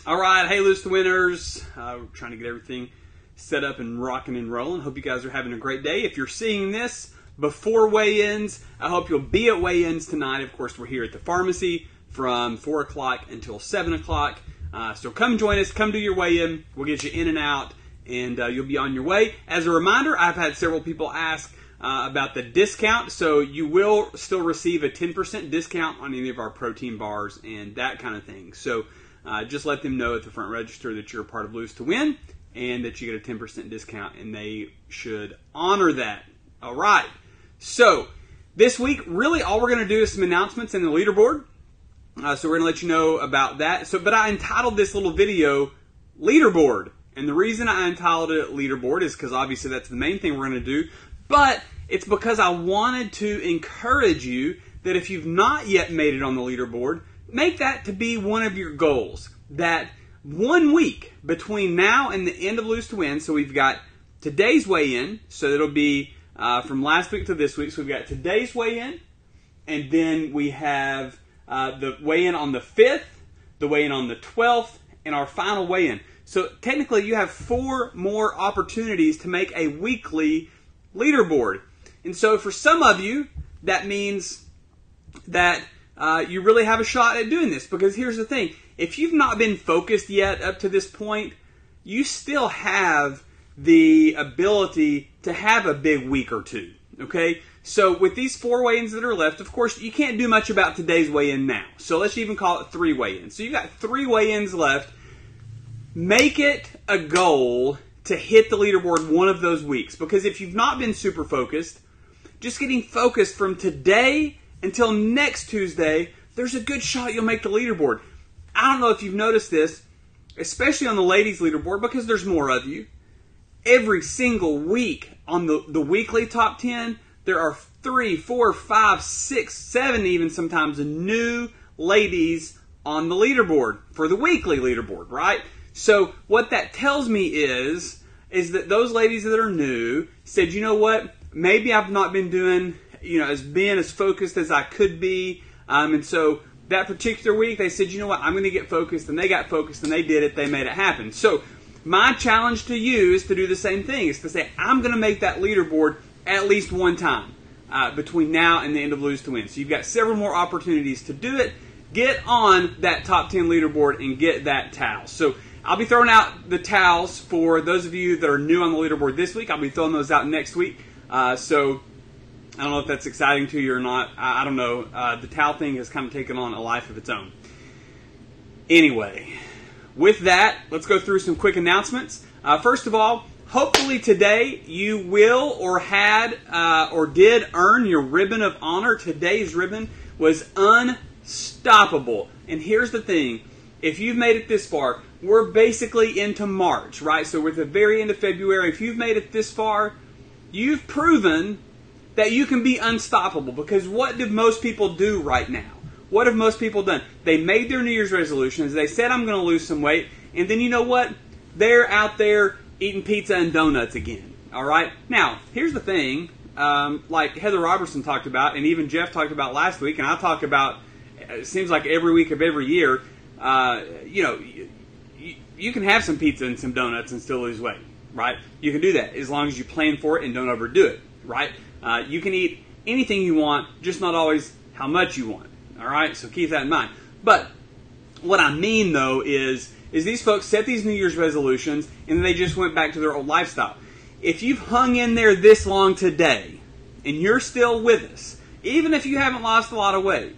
All right, hey, Lose to Winners. We're trying to get everything set up and rocking and rolling. Hope you guys are having a great day. If you're seeing this before weigh-ins, I hope you'll be at weigh-ins tonight. Of course, we're here at the pharmacy from 4 o'clock until 7 o'clock. So come join us. Come do your weigh-in. We'll get you in and out, and you'll be on your way. As a reminder, I've had several people ask about the discount. So you will still receive a 10% discount on any of our protein bars and that kind of thing. So just let them know at the front register that you're a part of Lose to Win and that you get a 10% discount, and they should honor that. All right. So this week, really all we're going to do is some announcements in the leaderboard. So we're going to let you know about that. But I entitled this little video Leaderboard. And the reason I entitled it Leaderboard is because obviously that's the main thing we're going to do. But it's because I wanted to encourage you that if you've not yet made it on the leaderboard, make that to be one of your goals. That 1 week between now and the end of Lose to Win, so we've got today's weigh-in, so it'll be from last week to this week. So we've got today's weigh-in, and then we have the weigh-in on the 5th, the weigh-in on the 12th, and our final weigh-in. So technically you have 4 more opportunities to make a weekly leaderboard. And so for some of you, that means that you really have a shot at doing this, because here's the thing. If you've not been focused yet up to this point, you still have the ability to have a big week or two, okay? So with these 4 weigh-ins that are left, of course, you can't do much about today's weigh-in now. So let's even call it 3 weigh-ins. So you've got 3 weigh-ins left. Make it a goal to hit the leaderboard one of those weeks, because if you've not been super focused, just getting focused from today until next Tuesday, there's a good shot you'll make the leaderboard. I don't know if you've noticed this, especially on the ladies' leaderboard, because there's more of you. Every single week on the weekly top 10, there are 3, 4, 5, 6, 7 even sometimes new ladies on the leaderboard for the weekly leaderboard, right? So what that tells me is that those ladies that are new said, you know what, maybe I've not been doing, being as focused as I could be, and so that particular week they said, you know what, I'm going to get focused, and they got focused, and they did it, they made it happen. So my challenge to you is to do the same thing, is to say, I'm going to make that leaderboard at least one time between now and the end of Lose to Win. So you've got several more opportunities to do it. Get on that top 10 leaderboard and get that towel. So I'll be throwing out the towels for those of you that are new on the leaderboard this week. I'll be throwing those out next week. So I don't know if that's exciting to you or not. I don't know. The towel thing has kind of taken on a life of its own. Anyway, with that, let's go through some quick announcements. First of all, hopefully today you will or had or did earn your ribbon of honor. Today's ribbon was unstoppable. And here's the thing. If you've made it this far, we're basically into March, right? So we're at the very end of February. If you've made it this far, you've proven that you can be unstoppable. Because what do most people do right now? What have most people done? They made their New Year's resolutions. They said, I'm going to lose some weight. And then you know what? They're out there eating pizza and donuts again. All right? Now, here's the thing. Like Heather Robertson talked about, and even Jeff talked about last week, and I talk about, it seems like every week of every year, you can have some pizza and some donuts and still lose weight, right? You can do that as long as you plan for it and don't overdo it, right? You can eat anything you want, just not always how much you want, all right? So keep that in mind. But what I mean, though, is these folks set these New Year's resolutions and then they just went back to their old lifestyle. If you've hung in there this long today and you're still with us, even if you haven't lost a lot of weight,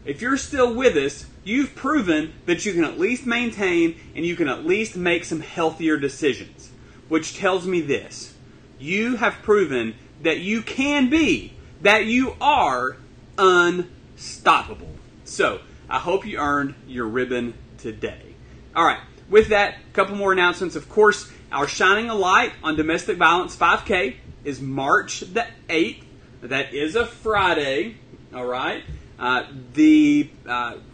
if you're still with us, you've proven that you can at least maintain and you can at least make some healthier decisions. Which tells me this. You have proven that you can be, that you are unstoppable. So, I hope you earned your ribbon today. All right, with that, a couple more announcements. Of course, our Shining a Light on Domestic Violence 5K is March the 8th. That is a Friday, all right? The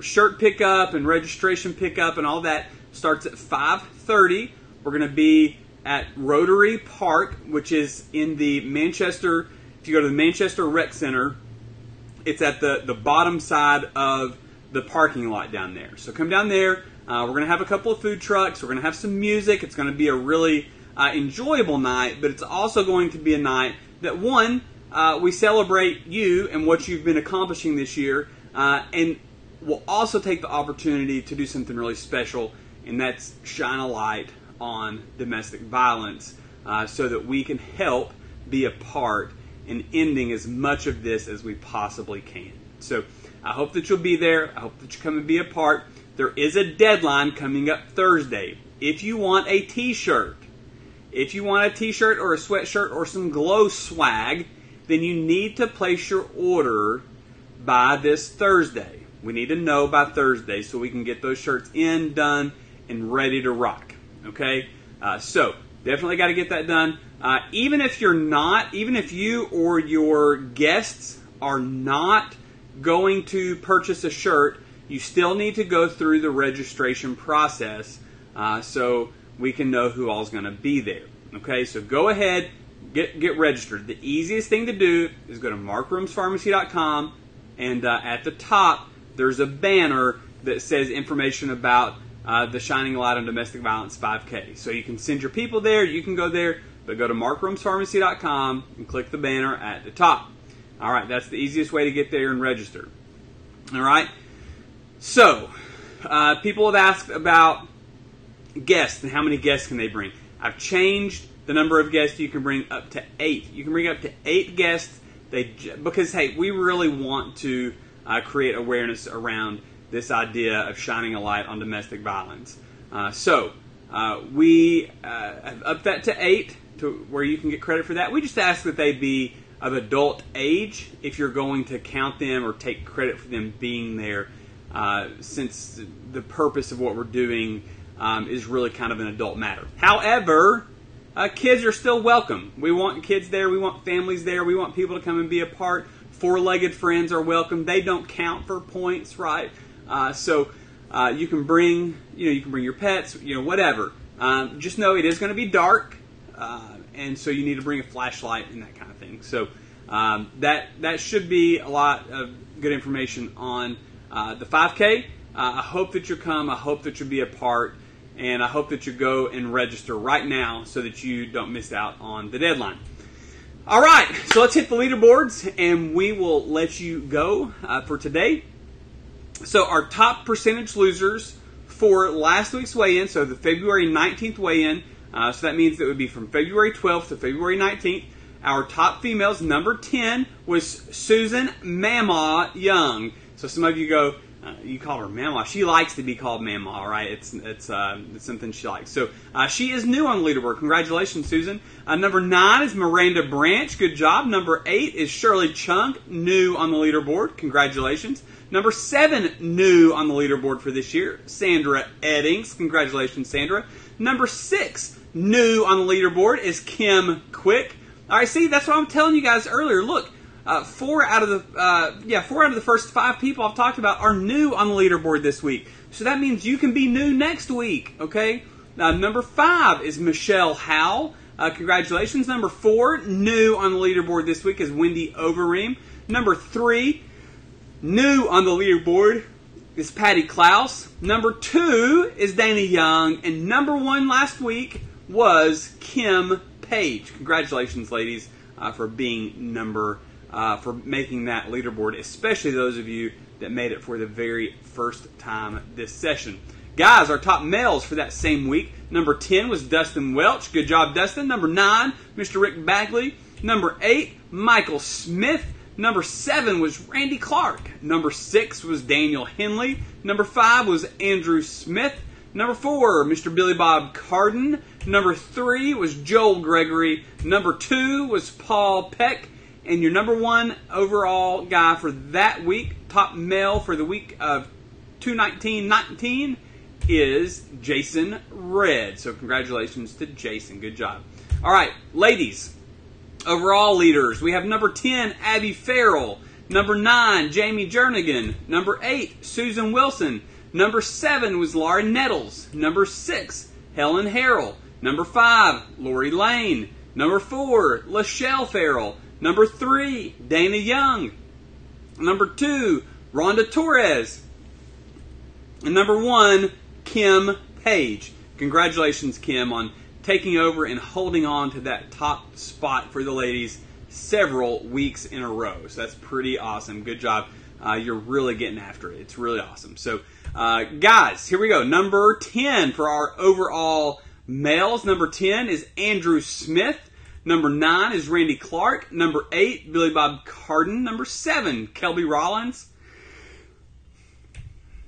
shirt pickup and registration pickup and all that starts at 5:30. We're going to be at Rotary Park, which is in the Manchester, if you go to the Manchester Rec Center, it's at the bottom side of the parking lot down there. So come down there. We're going to have a couple of food trucks. We're going to have some music. It's going to be a really enjoyable night, but it's also going to be a night that, one, we celebrate you and what you've been accomplishing this year, and we'll also take the opportunity to do something really special, and that's shine a light on domestic violence so that we can help be a part in ending as much of this as we possibly can. So I hope that you'll be there. I hope that you come and be a part. There is a deadline coming up Thursday. If you want a t-shirt, or a sweatshirt or some glow swag, then you need to place your order by this Thursday. We need to know by Thursday so we can get those shirts in, done, and ready to rock. Okay? So definitely got to get that done. Even if you or your guests are not going to purchase a shirt, you still need to go through the registration process so we can know who all's going to be there. Okay, so go ahead, get registered. The easiest thing to do is go to markroompharmacy.com, and at the top there's a banner that says information about the Shining Light on Domestic Violence 5K. So you can send your people there, you can go there, but go to markroompharmacy.com and click the banner at the top. All right, that's the easiest way to get there and register. All right. So, people have asked about guests and how many guests can they bring. I've changed the number of guests you can bring up to 8. You can bring up to 8 guests because, hey, we really want to create awareness around this idea of shining a light on domestic violence. So, we have upped that to 8 to where you can get credit for that. We just ask that they be of adult age if you're going to count them or take credit for them being there. Since the purpose of what we're doing is really kind of an adult matter. However, kids are still welcome. We want kids there. We want families there. We want people to come and be a part. 4-legged friends are welcome. They don't count for points, right? So you can bring, your pets, whatever. Just know it is going to be dark, and so you need to bring a flashlight and that kind of thing. So that should be a lot of good information on the 5K. I hope that you'll come. I hope that you'll be a part. And I hope that you go and register right now so that you don't miss out on the deadline. All right, so let's hit the leaderboards and we will let you go for today. So our top percentage losers for last week's weigh-in, so the February 19th weigh-in, so that means that it would be from February 12th to February 19th. Our top females, number 10, was Susan Mama Young. So some of you go, you call her Mama. She likes to be called Mama, all right? It's something she likes. So she is new on the leaderboard. Congratulations, Susan. Number 9 is Miranda Branch. Good job. Number 8 is Shirley Chunk, new on the leaderboard. Congratulations. Number 7, new on the leaderboard for this year, Sandra Eddings. Congratulations, Sandra. Number 6, new on the leaderboard is Kim Quick. All right, see, that's what I'm telling you guys earlier. Look. 4 out of the first 5 people I've talked about are new on the leaderboard this week. So that means you can be new next week, okay? Number 5 is Michelle Howell. Congratulations. Number 4, new on the leaderboard this week is Wendy Overeem. Number 3, new on the leaderboard is Patty Klaus. Number 2 is Dana Young. And number 1 last week was Kim Page. Congratulations, ladies, for being for making that leaderboard, especially those of you that made it for the very first time this session. Guys, our top males for that same week, number 10 was Dustin Welch. Good job, Dustin. Number 9, Mr. Rick Bagley. Number 8, Michael Smith. Number 7 was Randy Clark. Number 6 was Daniel Henley. Number 5 was Andrew Smith. Number 4, Mr. Billy Bob Carden. Number 3 was Joel Gregory. Number 2 was Paul Peck. And your number 1 overall guy for that week, top male for the week of 2/19/19, is Jason Red. So congratulations to Jason. Good job. All right, ladies, overall leaders. We have number 10, Abby Farrell. Number 9, Jamie Jernigan. Number 8, Susan Wilson. Number 7 was Laura Nettles. Number 6, Helen Harrell. Number 5, Lori Lane. Number 4, Lachelle Farrell. Number 3, Dana Young. Number 2, Rhonda Torres. And number 1, Kim Page. Congratulations, Kim, on taking over and holding on to that top spot for the ladies several weeks in a row. So that's pretty awesome. Good job. You're really getting after it. It's really awesome. So, guys, here we go. Number 10 for our overall males. Number 10 is Andrew Smith. Number 9 is Randy Clark. Number 8, Billy Bob Carden. Number 7, Kelby Rollins.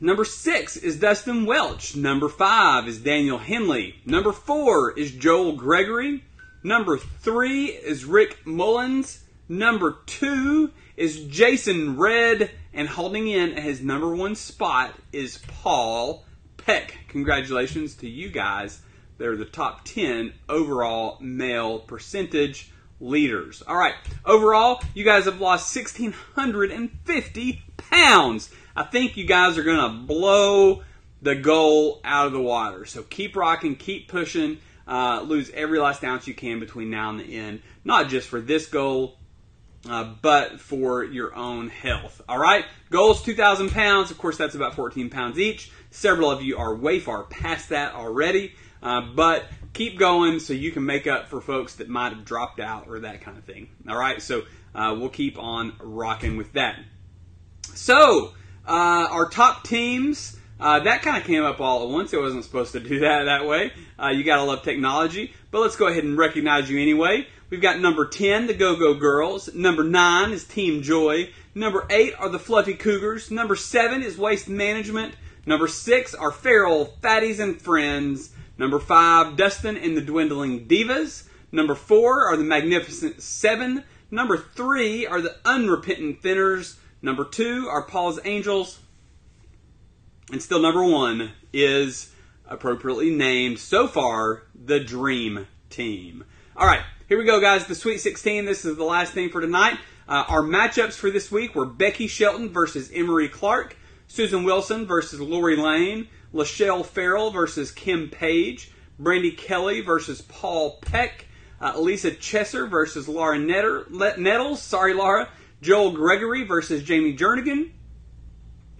Number 6 is Dustin Welch. Number 5 is Daniel Henley. Number 4 is Joel Gregory. Number 3 is Rick Mullins. Number 2 is Jason Red. And holding in at his number 1 spot is Paul Peck. Congratulations to you guys. They're the top 10 overall male percentage leaders. All right, overall, you guys have lost 1,650 pounds. I think you guys are going to blow the goal out of the water. So keep rocking, keep pushing, lose every last ounce you can between now and the end. Not just for this goal, but for your own health. All right, goal is 2,000 pounds. Of course, that's about 14 pounds each. Several of you are way far past that already. But keep going so you can make up for folks that might have dropped out or that kind of thing. All right, so we'll keep on rocking with that. So, our top teams, that kind of came up all at once. It wasn't supposed to do that way. You got to love technology. But let's go ahead and recognize you anyway. We've got number 10, the Go-Go Girls. Number 9 is Team Joy. Number 8 are the Fluffy Cougars. Number 7 is Waste Management. Number 6 are Feral Fatties and Friends. Number 5, Dustin and the Dwindling Divas. Number 4 are the Magnificent 7. Number 3 are the Unrepentant Thinners. Number 2 are Paul's Angels. And still number 1 is appropriately named, so far, the Dream Team. All right, here we go, guys. The Sweet 16. This is the last thing for tonight. Our matchups for this week were Becky Shelton versus Emery Clark. Susan Wilson versus Lori Lane. Lachelle Farrell versus Kim Page, Brandy Kelly versus Paul Peck, Lisa Chesser versus Laura Nettles, sorry Laura, Joel Gregory versus Jamie Jernigan,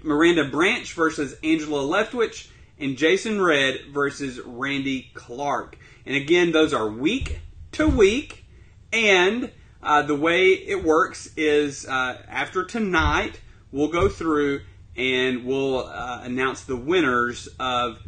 Miranda Branch versus Angela Leftwich, and Jason Red versus Randy Clark. And again, those are week to week, and the way it works is after tonight, we'll go through and we'll announce the winners of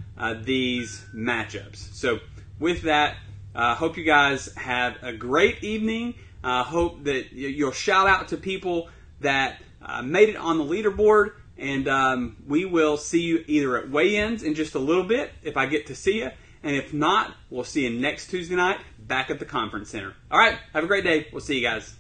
these matchups. So with that, hope you guys have a great evening. Hope that you'll shout out to people that made it on the leaderboard. And we will see you either at weigh-ins in just a little bit, if I get to see you. And if not, we'll see you next Tuesday night back at the conference center. All right, have a great day. We'll see you guys.